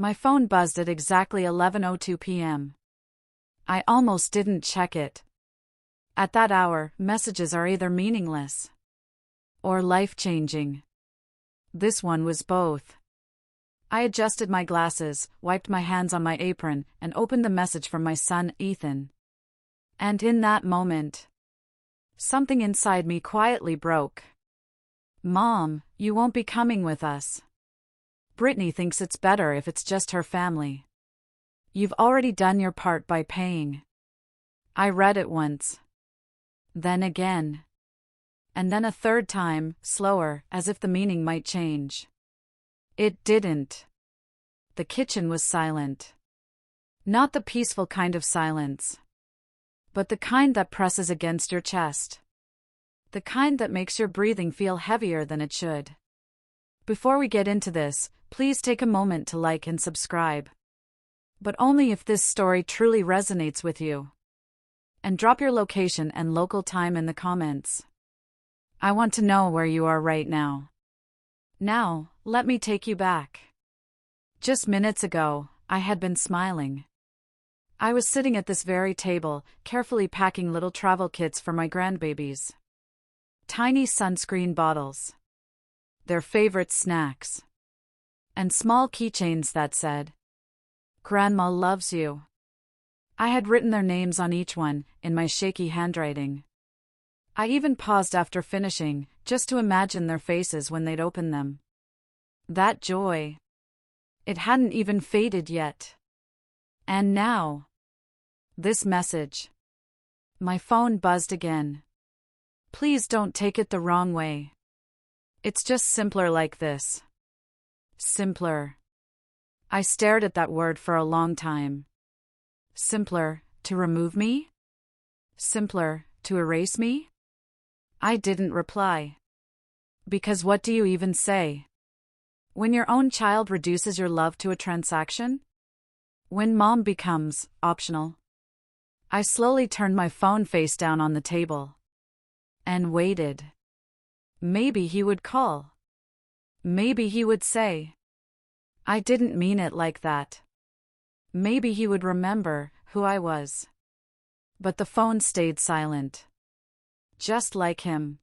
My phone buzzed at exactly 11:02 p.m. I almost didn't check it. At that hour, messages are either meaningless or life-changing. This one was both. I adjusted my glasses, wiped my hands on my apron, and opened the message from my son, Ethan. And in that moment, something inside me quietly broke. "Mom, you won't be coming with us. Brittany thinks it's better if it's just her family. You've already done your part by paying." I read it once. Then again. And then a third time, slower, as if the meaning might change. It didn't. The kitchen was silent. Not the peaceful kind of silence, but the kind that presses against your chest. The kind that makes your breathing feel heavier than it should. Before we get into this, please take a moment to like and subscribe. But only if this story truly resonates with you. And drop your location and local time in the comments. I want to know where you are right now. Now, let me take you back. Just minutes ago, I had been smiling. I was sitting at this very table, carefully packing little travel kits for my grandbabies. Tiny sunscreen bottles. Their favorite snacks. And small keychains that said, "Grandma loves you." I had written their names on each one, in my shaky handwriting. I even paused after finishing, just to imagine their faces when they'd open them. That joy. It hadn't even faded yet. And now. This message. My phone buzzed again. Please don't take it the wrong way. It's just simpler like this. Simpler. I stared at that word for a long time. Simpler, to remove me? Simpler, to erase me? I didn't reply. Because what do you even say? When your own child reduces your love to a transaction? When mom becomes optional? I slowly turned my phone face down on the table. And waited. Maybe he would call. Maybe he would say, "I didn't mean it like that." Maybe he would remember who I was. But the phone stayed silent. Just like him.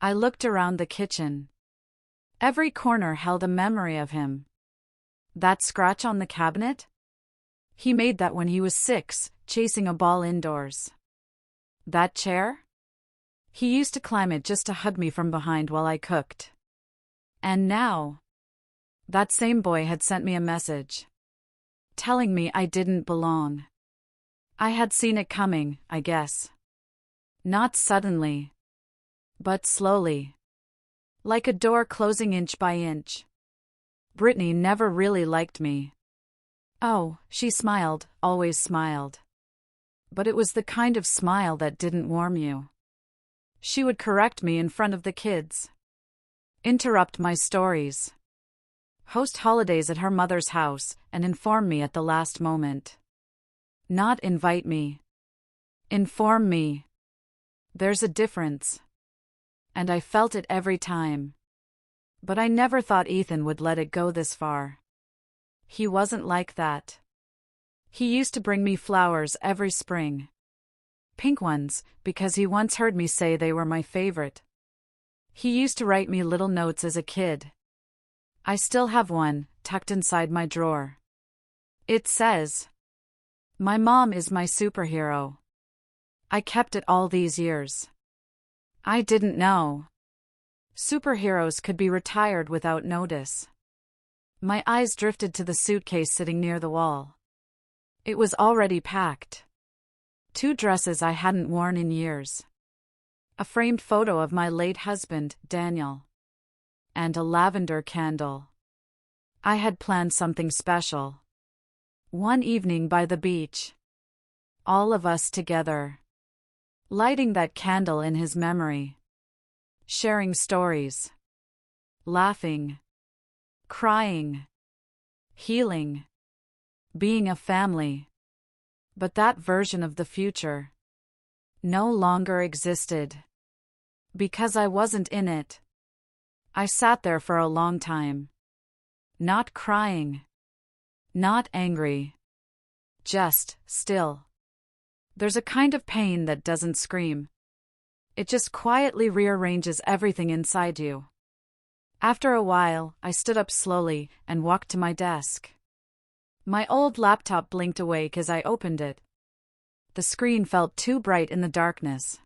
I looked around the kitchen. Every corner held a memory of him. That scratch on the cabinet? He made that when he was 6, chasing a ball indoors. That chair? He used to climb it just to hug me from behind while I cooked. And now, that same boy had sent me a message, telling me I didn't belong. I had seen it coming, I guess. Not suddenly, but slowly. Like a door closing inch by inch. Brittany never really liked me. Oh, she smiled, always smiled. But it was the kind of smile that didn't warm you. She would correct me in front of the kids. Interrupt my stories. Host holidays at her mother's house, and inform me at the last moment. Not invite me. Inform me. There's a difference. And I felt it every time. But I never thought Ethan would let it go this far. He wasn't like that. He used to bring me flowers every spring. Pink ones, because he once heard me say they were my favorite. He used to write me little notes as a kid. I still have one, tucked inside my drawer. It says, "My mom is my superhero." I kept it all these years. I didn't know superheroes could be retired without notice. My eyes drifted to the suitcase sitting near the wall. It was already packed. 2 dresses I hadn't worn in years. A framed photo of my late husband, Daniel. And a lavender candle. I had planned something special. One evening by the beach. All of us together. Lighting that candle in his memory. Sharing stories. Laughing. Crying. Healing. Being a family. But that version of the future no longer existed. Because I wasn't in it. I sat there for a long time. Not crying. Not angry. Just still. There's a kind of pain that doesn't scream. It just quietly rearranges everything inside you. After a while, I stood up slowly and walked to my desk. My old laptop blinked awake as I opened it. The screen felt too bright in the darkness.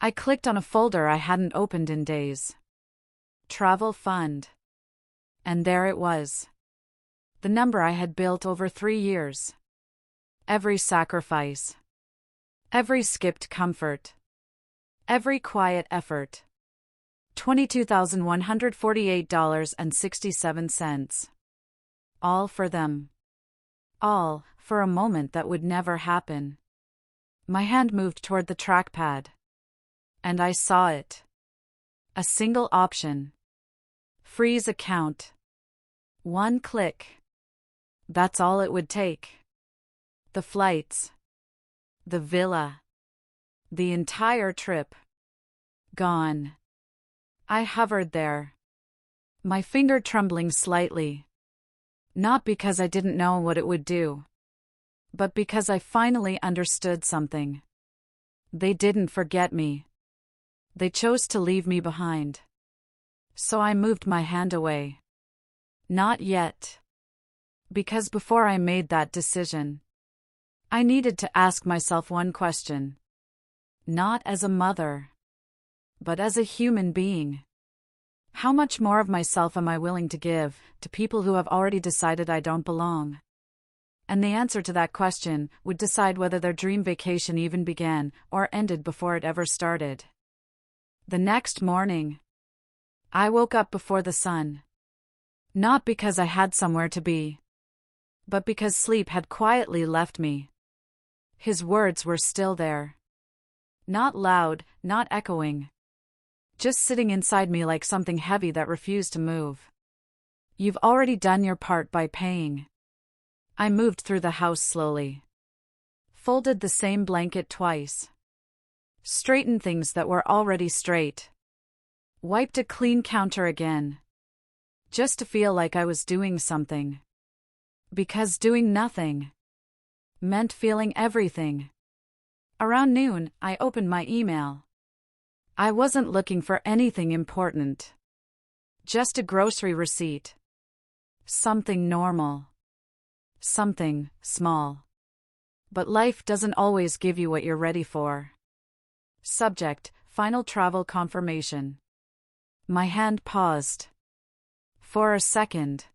I clicked on a folder I hadn't opened in days. Travel fund. And there it was. The number I had built over 3 years. Every sacrifice. Every skipped comfort. Every quiet effort. $22,148.67. All for them. All for a moment that would never happen. My hand moved toward the trackpad. And I saw it. A single option. Freeze account. 1 click. That's all it would take. The flights. The villa. The entire trip. Gone. I hovered there. My finger trembling slightly. Not because I didn't know what it would do. But because I finally understood something. They didn't forget me. They chose to leave me behind. So I moved my hand away. Not yet. Because before I made that decision, I needed to ask myself one question. Not as a mother, but as a human being. How much more of myself am I willing to give to people who have already decided I don't belong? And the answer to that question would decide whether their dream vacation even began or ended before it ever started. The next morning, I woke up before the sun. Not because I had somewhere to be, but because sleep had quietly left me. His words were still there. Not loud, not echoing. Just sitting inside me like something heavy that refused to move. You've already done your part by paying. I moved through the house slowly. Folded the same blanket twice. Straightened things that were already straight. Wiped a clean counter again. Just to feel like I was doing something. Because doing nothing meant feeling everything. Around noon, I opened my email. I wasn't looking for anything important. Just a grocery receipt. Something normal. Something small. But life doesn't always give you what you're ready for. Subject: final travel confirmation. My hand paused. For a second.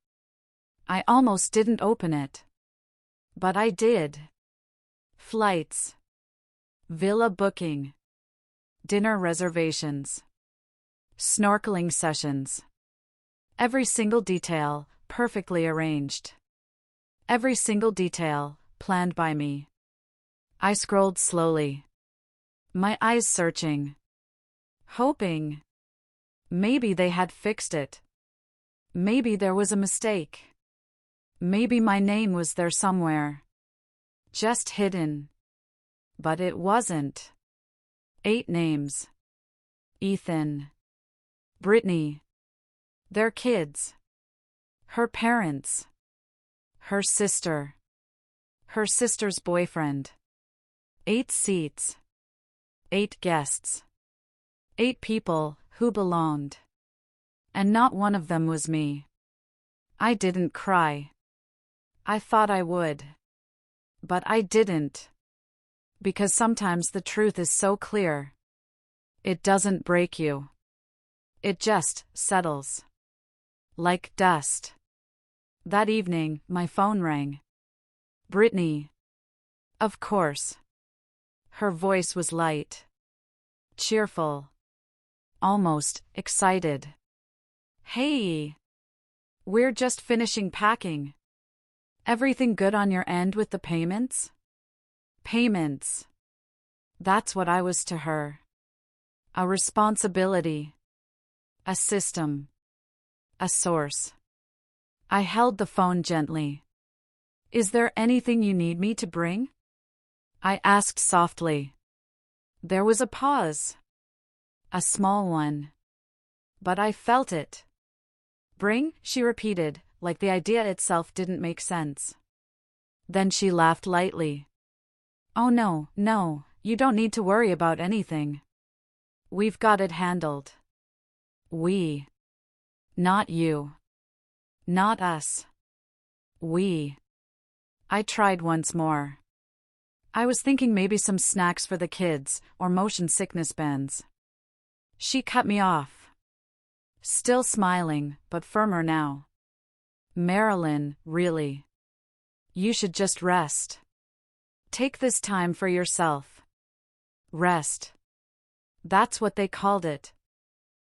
I almost didn't open it. But I did. Flights. Villa booking. Dinner reservations. Snorkeling sessions. Every single detail, perfectly arranged. Every single detail, planned by me. I scrolled slowly. My eyes searching. Hoping. Maybe they had fixed it. Maybe there was a mistake. Maybe my name was there somewhere. Just hidden. But it wasn't. 8 names. Ethan. Brittany. Their kids. Her parents. Her sister. Her sister's boyfriend. 8 seats. 8 guests. 8 people who belonged. And not one of them was me. I didn't cry. I thought I would. But I didn't. Because sometimes the truth is so clear. It doesn't break you. It just settles. Like dust. That evening, my phone rang. Brittany. Of course. Her voice was light. Cheerful. Almost excited. Hey. We're just finishing packing. Everything good on your end with the payments? Payments. That's what I was to her. A responsibility. A system. A source. I held the phone gently. Is there anything you need me to bring? I asked softly. There was a pause. A small one. But I felt it. Bring, she repeated, like the idea itself didn't make sense. Then she laughed lightly. "Oh no, no, you don't need to worry about anything. We've got it handled." We. Not you. Not us. We. I tried once more. I was thinking maybe some snacks for the kids, or motion sickness bands. She cut me off. Still smiling, but firmer now. "Marilyn, really. You should just rest. Take this time for yourself. Rest. That's what they called it.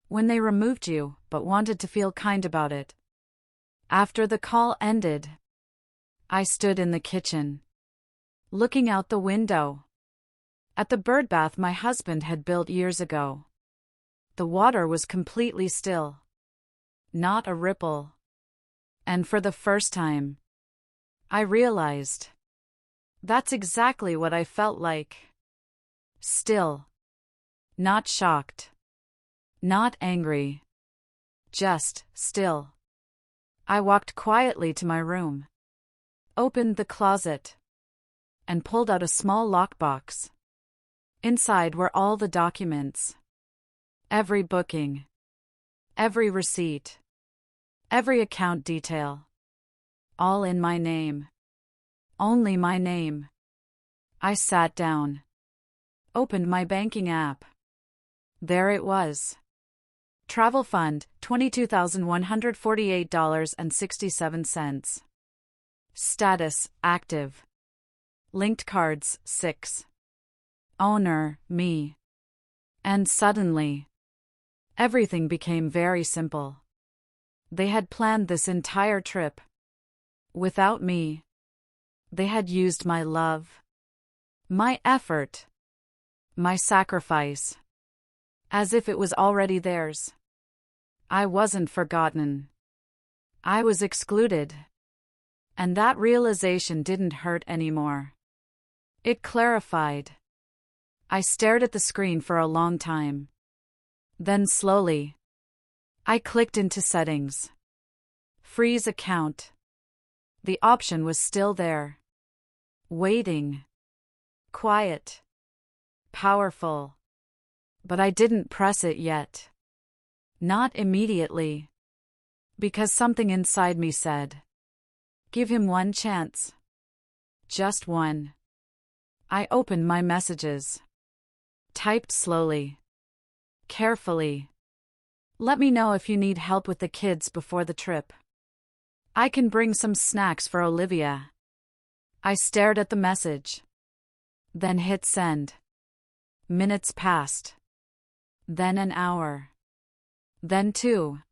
When they removed you, but wanted to feel kind about it." After the call ended, I stood in the kitchen, looking out the window, at the birdbath my husband had built years ago. The water was completely still. Not a ripple. And for the first time, I realized that's exactly what I felt like. Still. Not shocked. Not angry. Just still. I walked quietly to my room, opened the closet, and pulled out a small lockbox. Inside were all the documents. Every booking. Every receipt. Every account detail. All in my name. Only my name. I sat down. Opened my banking app. There it was. Travel fund, $22,148.67. Status, active. Linked cards, 6. Owner, me. And suddenly, everything became very simple. They had planned this entire trip. Without me. They had used my love. My effort. My sacrifice. As if it was already theirs. I wasn't forgotten. I was excluded. And that realization didn't hurt anymore. It clarified. I stared at the screen for a long time. Then slowly, I clicked into settings. Freeze account. The option was still there. Waiting. Quiet. Powerful. But I didn't press it yet. Not immediately. Because something inside me said, "Give him one chance." Just one. I opened my messages. Typed slowly. Carefully. "Let me know if you need help with the kids before the trip. I can bring some snacks for Olivia." I stared at the message. Then hit send. Minutes passed. Then an hour. Then 2.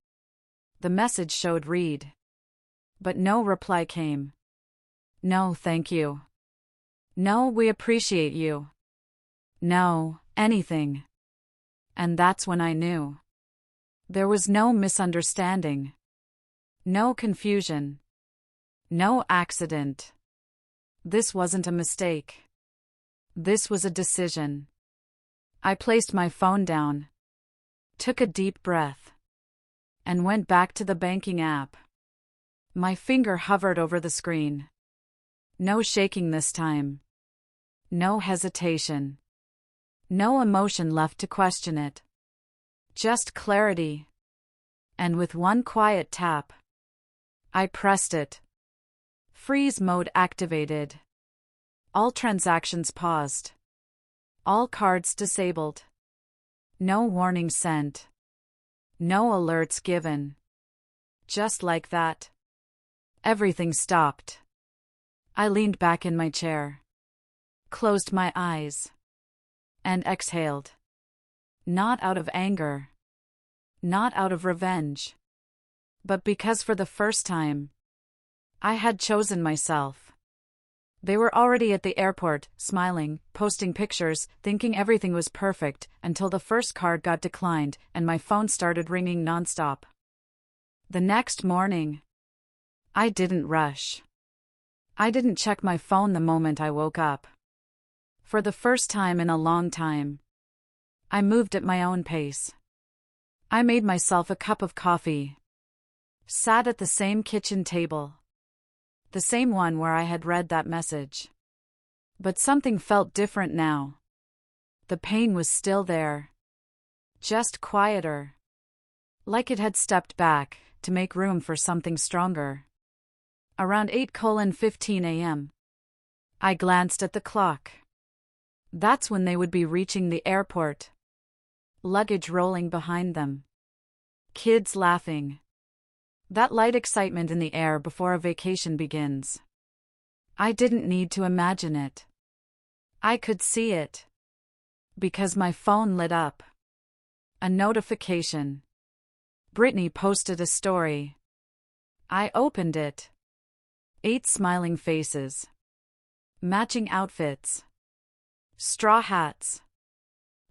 The message showed read. But no reply came. No, thank you. No, we appreciate you. No, anything. And that's when I knew. There was no misunderstanding. No confusion. No accident. This wasn't a mistake. This was a decision. I placed my phone down, took a deep breath, and went back to the banking app. My finger hovered over the screen. No shaking this time. No hesitation. No emotion left to question it. Just clarity. And with one quiet tap, I pressed it. Freeze mode activated. All transactions paused. All cards disabled. No warning sent. No alerts given. Just like that, everything stopped. I leaned back in my chair, closed my eyes, and exhaled. Not out of anger. Not out of revenge. But because for the first time, I had chosen myself. They were already at the airport, smiling, posting pictures, thinking everything was perfect, until the first card got declined and my phone started ringing nonstop. The next morning, I didn't rush. I didn't check my phone the moment I woke up. For the first time in a long time, I moved at my own pace. I made myself a cup of coffee. Sat at the same kitchen table. The same one where I had read that message. But something felt different now. The pain was still there. Just quieter. Like it had stepped back to make room for something stronger. Around 8:15 a.m. I glanced at the clock. That's when they would be reaching the airport. Luggage rolling behind them. Kids laughing. That light excitement in the air before a vacation begins. I didn't need to imagine it. I could see it. Because my phone lit up. A notification. Brittany posted a story. I opened it. 8 smiling faces. Matching outfits. Straw hats.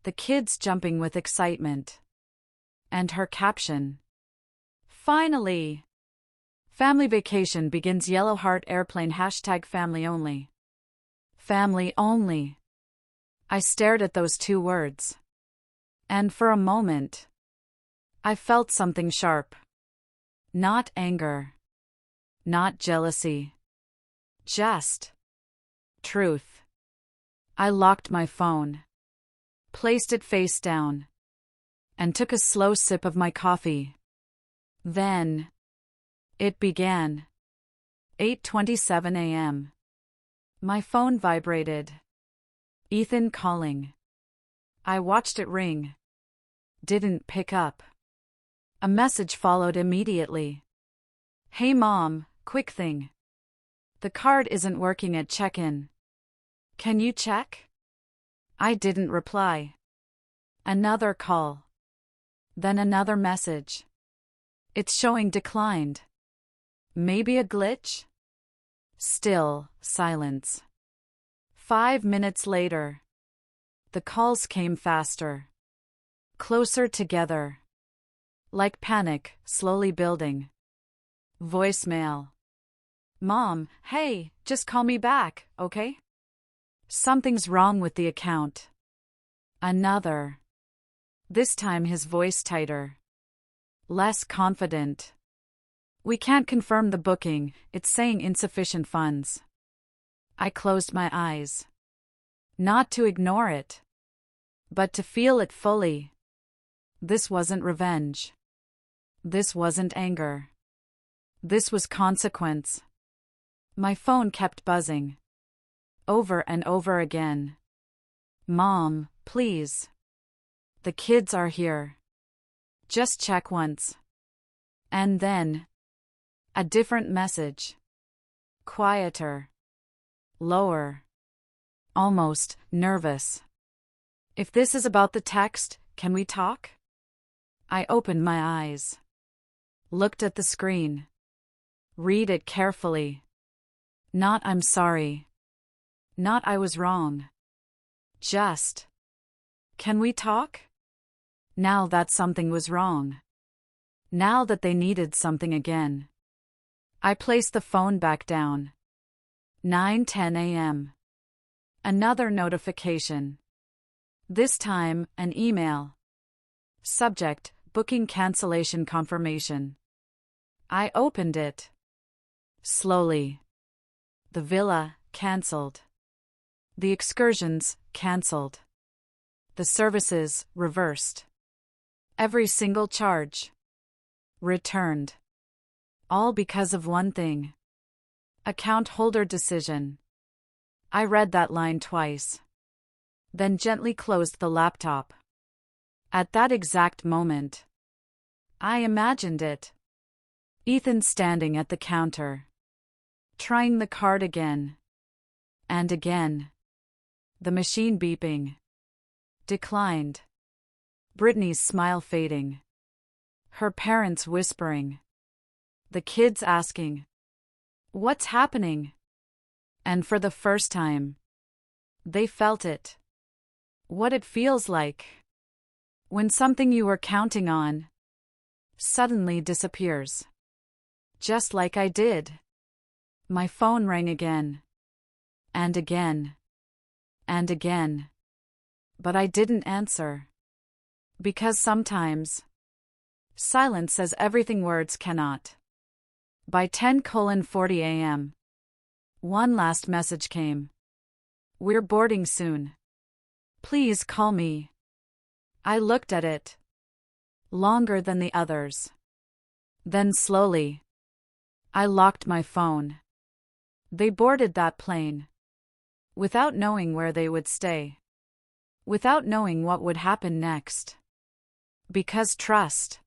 The kids jumping with excitement. And her caption. Finally! Family vacation begins. Yellow heart airplane #family only. Family only. I stared at those 2 words. And for a moment, I felt something sharp. Not anger. Not jealousy. Just truth. I locked my phone. Placed it face down. And took a slow sip of my coffee. Then it began. 8:27 a.m. My phone vibrated. Ethan calling. I watched it ring. Didn't pick up. A message followed immediately. Hey mom, quick thing. The card isn't working at check-in. Can you check? I didn't reply. Another call. Then another message. It's showing declined. Maybe a glitch? Still silence. 5 minutes later. The calls came faster. Closer together. Like panic, slowly building. Voicemail. Mom, hey, just call me back, okay? Something's wrong with the account. Another. This time his voice tighter. Less confident. We can't confirm the booking, it's saying insufficient funds. I closed my eyes. Not to ignore it, but to feel it fully. This wasn't revenge. This wasn't anger. This was consequence. My phone kept buzzing. Over and over again. Mom, please. The kids are here. Just check once. And then. A different message. Quieter. Lower. Almost nervous. If this is about the text, can we talk? I opened my eyes. Looked at the screen. Read it carefully. Not I'm sorry. Not I was wrong. Just. Can we talk? Now that something was wrong. Now that they needed something again. I placed the phone back down. 9:10 a.m. Another notification. This time, an email. Subject, booking cancellation confirmation. I opened it. Slowly. The villa, cancelled. The excursions, cancelled. The services, reversed. Every single charge. Returned. All because of one thing. Account holder decision. I read that line twice. Then gently closed the laptop. At that exact moment, I imagined it. Ethan standing at the counter. Trying the card again. And again. The machine beeping. Declined. Brittany's smile fading. Her parents whispering. The kids asking. What's happening? And for the first time, they felt it. What it feels like. When something you were counting on suddenly disappears. Just like I did. My phone rang again. And again. And again. But I didn't answer. Because sometimes silence says everything words cannot. By 10:40 a.m., one last message came. We're boarding soon. Please call me. I looked at it. Longer than the others. Then slowly, I locked my phone. They boarded that plane. Without knowing where they would stay. Without knowing what would happen next. Because trust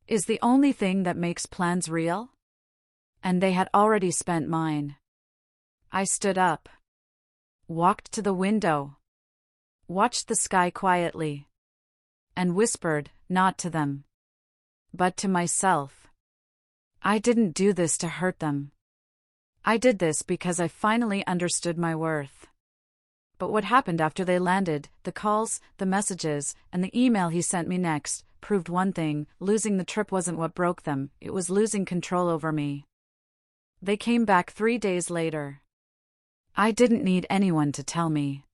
is the only thing that makes plans real. And they had already spent mine. I stood up. Walked to the window. Watched the sky quietly. And whispered, not to them, but to myself. I didn't do this to hurt them. I did this because I finally understood my worth. But what happened after they landed, the calls, the messages, and the email he sent me next, proved one thing: losing the trip wasn't what broke them, it was losing control over me. They came back 3 days later. I didn't need anyone to tell me.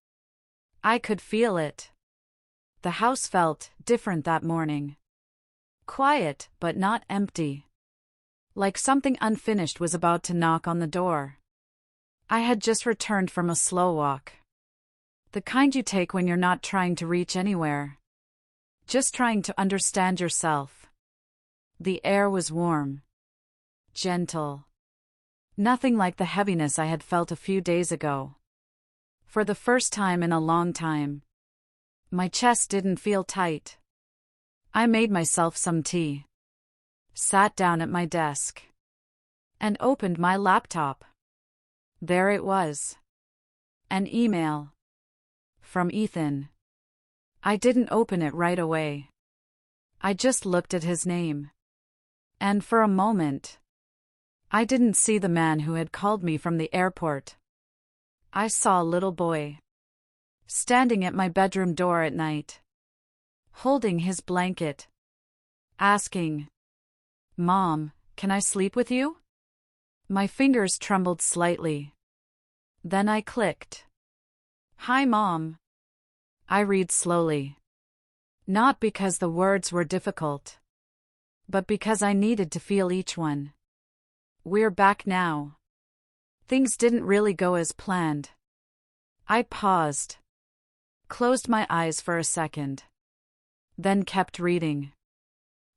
I could feel it. The house felt different that morning. Quiet, but not empty. Like something unfinished was about to knock on the door. I had just returned from a slow walk. The kind you take when you're not trying to reach anywhere. Just trying to understand yourself. The air was warm. Gentle. Nothing like the heaviness I had felt a few days ago. For the first time in a long time. My chest didn't feel tight. I made myself some tea. Sat down at my desk. And opened my laptop. There it was. An email. From Ethan. I didn't open it right away. I just looked at his name. And for a moment, I didn't see the man who had called me from the airport. I saw a little boy. Standing at my bedroom door at night. Holding his blanket. Asking, "Mom, can I sleep with you?" My fingers trembled slightly. Then I clicked. "Hi, Mom." I read slowly. Not because the words were difficult. But because I needed to feel each one. We're back now. Things didn't really go as planned. I paused. Closed my eyes for a second. Then kept reading.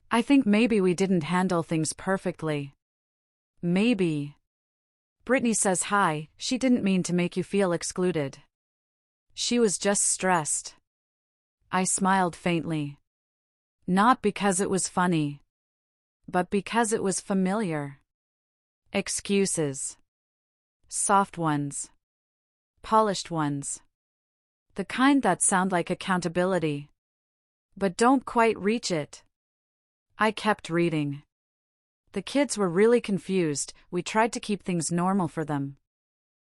I think maybe we didn't handle things perfectly. Maybe. Brittany says hi, she didn't mean to make you feel excluded. She was just stressed. I smiled faintly. Not because it was funny. But because it was familiar. Excuses. Soft ones. Polished ones. The kind that sound like accountability. But don't quite reach it. I kept reading. The kids were really confused, we tried to keep things normal for them.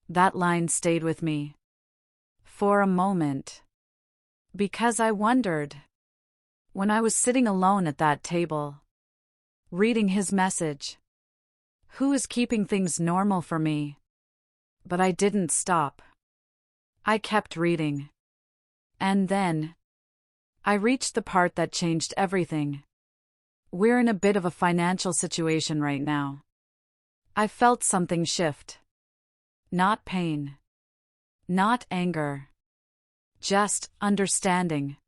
That line stayed with me. For a moment. Because I wondered. When I was sitting alone at that table. Reading his message. Who is keeping things normal for me? But I didn't stop. I kept reading. And then I reached the part that changed everything. We're in a bit of a financial situation right now. I felt something shift. Not pain. Not anger. Just understanding.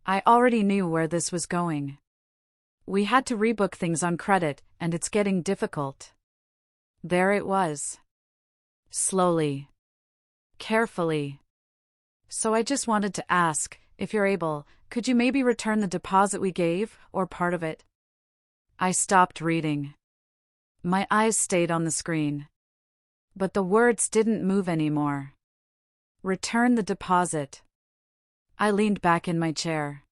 I already knew where this was going. We had to rebook things on credit, and it's getting difficult. There it was. Slowly. Carefully. So I just wanted to ask, if you're able, could you maybe return the deposit we gave, or part of it? I stopped reading. My eyes stayed on the screen. But the words didn't move anymore. Return the deposit. I leaned back in my chair.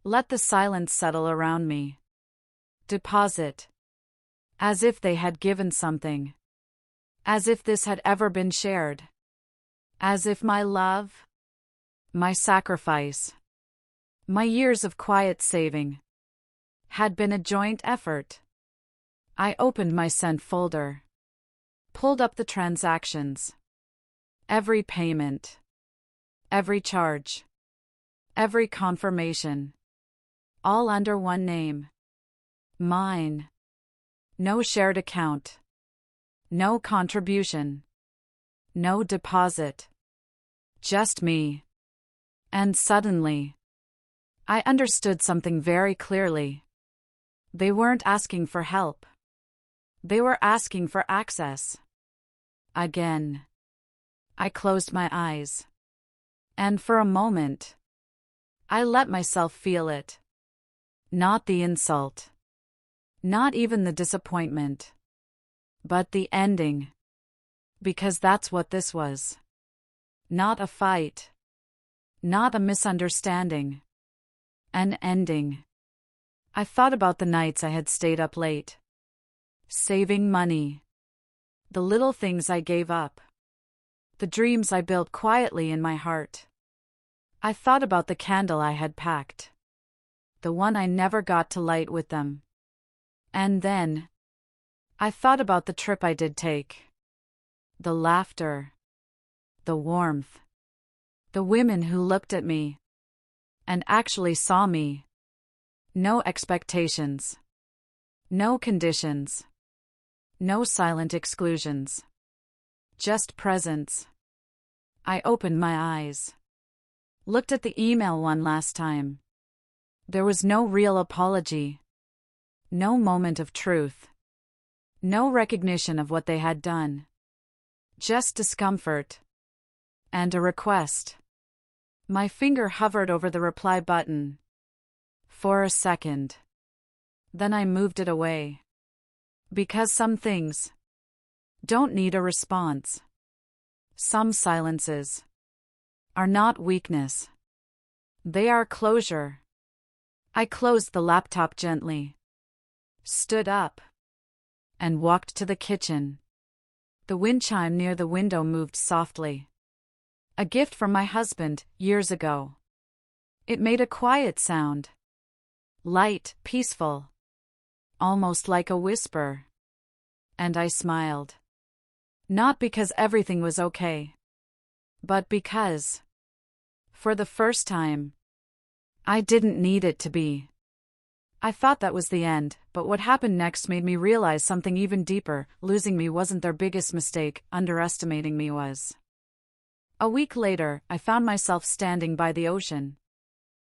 Let the silence settle around me. Deposit. As if they had given something. As if this had ever been shared. As if my love, my sacrifice, my years of quiet saving, had been a joint effort. I opened my sent folder. Pulled up the transactions. Every payment. Every charge. Every confirmation. All under one name. Mine. No shared account. No contribution. No deposit. Just me. And suddenly, I understood something very clearly. They weren't asking for help. They were asking for access. Again. I closed my eyes. And for a moment, I let myself feel it. Not the insult. Not even the disappointment. But the ending. Because that's what this was. Not a fight. Not a misunderstanding. An ending. I thought about the nights I had stayed up late. Saving money. The little things I gave up. The dreams I built quietly in my heart. I thought about the candle I had packed. The one I never got to light with them. And then, I thought about the trip I did take. The laughter. The warmth. The women who looked at me. And actually saw me. No expectations. No conditions. No silent exclusions. Just presence. I opened my eyes. Looked at the email one last time. There was no real apology. No moment of truth. No recognition of what they had done. Just discomfort. And a request. My finger hovered over the reply button. For a second. Then I moved it away. Because some things don't need a response. Some silences are not weakness. They are closure. I closed the laptop gently, stood up, and walked to the kitchen. The wind chime near the window moved softly. A gift from my husband, years ago. It made a quiet sound. Light, peaceful. Almost like a whisper. And I smiled. Not because everything was okay. But because, for the first time, I didn't need it to be. I thought that was the end, but what happened next made me realize something even deeper. Losing me wasn't their biggest mistake, underestimating me was. A week later, I found myself standing by the ocean.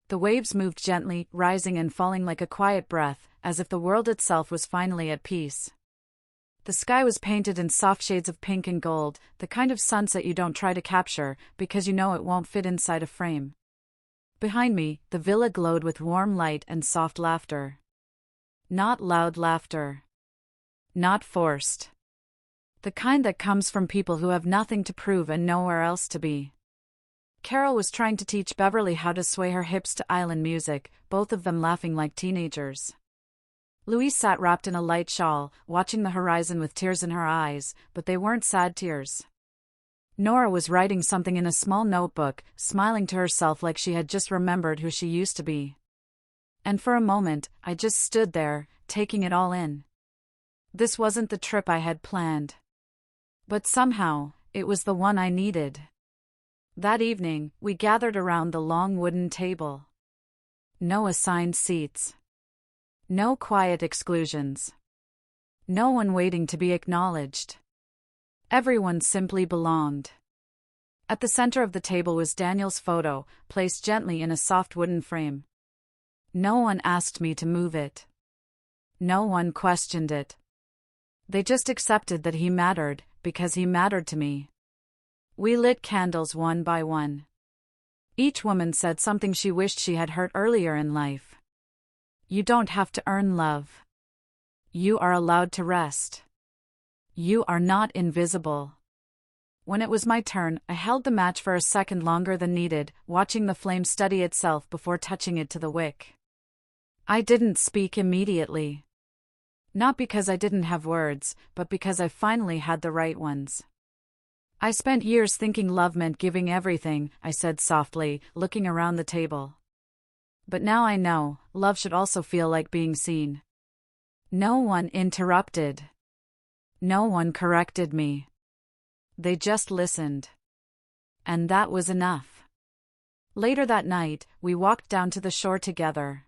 The waves moved gently, rising and falling like a quiet breath, as if the world itself was finally at peace. The sky was painted in soft shades of pink and gold, the kind of sunset you don't try to capture, because you know it won't fit inside a frame. Behind me, the villa glowed with warm light and soft laughter. Not loud laughter. Not forced. The kind that comes from people who have nothing to prove and nowhere else to be. Carol was trying to teach Beverly how to sway her hips to island music, both of them laughing like teenagers. Louise sat wrapped in a light shawl, watching the horizon with tears in her eyes, but they weren't sad tears. Nora was writing something in a small notebook, smiling to herself like she had just remembered who she used to be. And for a moment, I just stood there, taking it all in. This wasn't the trip I had planned. But somehow, it was the one I needed. That evening, we gathered around the long wooden table. No assigned seats. No quiet exclusions. No one waiting to be acknowledged. Everyone simply belonged. At the center of the table was Daniel's photo, placed gently in a soft wooden frame. No one asked me to move it. No one questioned it. They just accepted that he mattered, because he mattered to me. We lit candles one by one. Each woman said something she wished she had heard earlier in life. You don't have to earn love. You are allowed to rest. You are not invisible. When it was my turn, I held the match for a second longer than needed, watching the flame steady itself before touching it to the wick. I didn't speak immediately. Not because I didn't have words, but because I finally had the right ones. I spent years thinking love meant giving everything, I said softly, looking around the table. But now I know, love should also feel like being seen. No one interrupted. No one corrected me. They just listened. And that was enough. Later that night, we walked down to the shore together.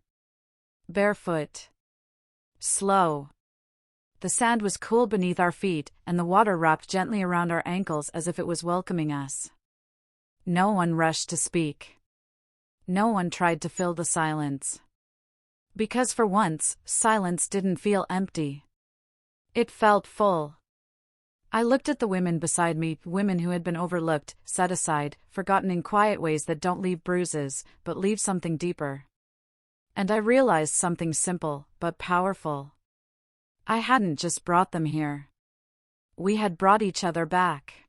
Barefoot. Slow. The sand was cool beneath our feet, and the water wrapped gently around our ankles as if it was welcoming us. No one rushed to speak. No one tried to fill the silence. Because for once, silence didn't feel empty. It felt full. I looked at the women beside me, women who had been overlooked, set aside, forgotten in quiet ways that don't leave bruises, but leave something deeper. And I realized something simple, but powerful. I hadn't just brought them here. We had brought each other back.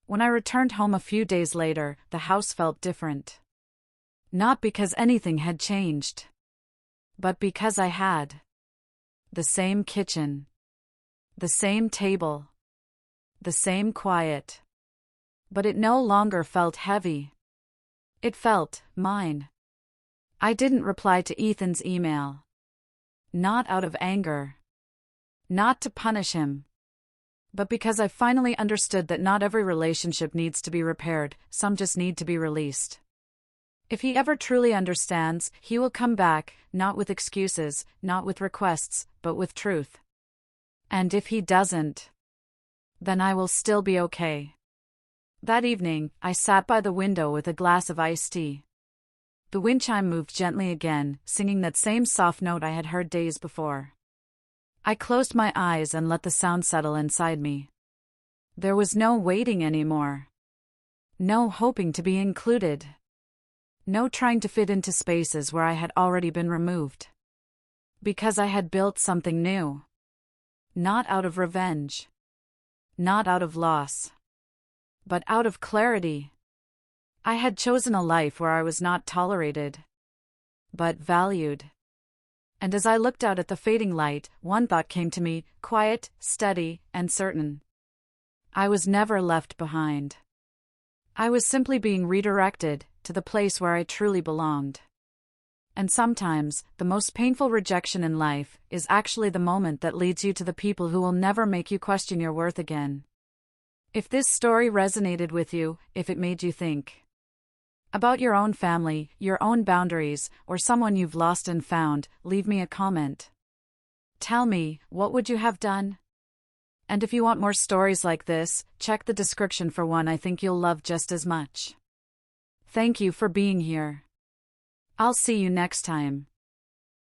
When I returned home a few days later, the house felt different. Not because anything had changed, but because I had. The same kitchen. The same table. The same quiet. But it no longer felt heavy. It felt mine. I didn't reply to Ethan's email. Not out of anger. Not to punish him. But because I finally understood that not every relationship needs to be repaired, some just need to be released. If he ever truly understands, he will come back, not with excuses, not with requests, but with truth. And if he doesn't, then I will still be okay. That evening, I sat by the window with a glass of iced tea. The wind chime moved gently again, singing that same soft note I had heard days before. I closed my eyes and let the sound settle inside me. There was no waiting anymore. No hoping to be included. No trying to fit into spaces where I had already been removed. Because I had built something new. Not out of revenge. Not out of loss. But out of clarity. I had chosen a life where I was not tolerated, but valued. And as I looked out at the fading light, one thought came to me, quiet, steady, and certain. I was never left behind. I was simply being redirected to the place where I truly belonged. And sometimes, the most painful rejection in life is actually the moment that leads you to the people who will never make you question your worth again. If this story resonated with you, if it made you think about your own family, your own boundaries, or someone you've lost and found, leave me a comment. Tell me, what would you have done? And if you want more stories like this, check the description for one I think you'll love just as much. Thank you for being here. I'll see you next time.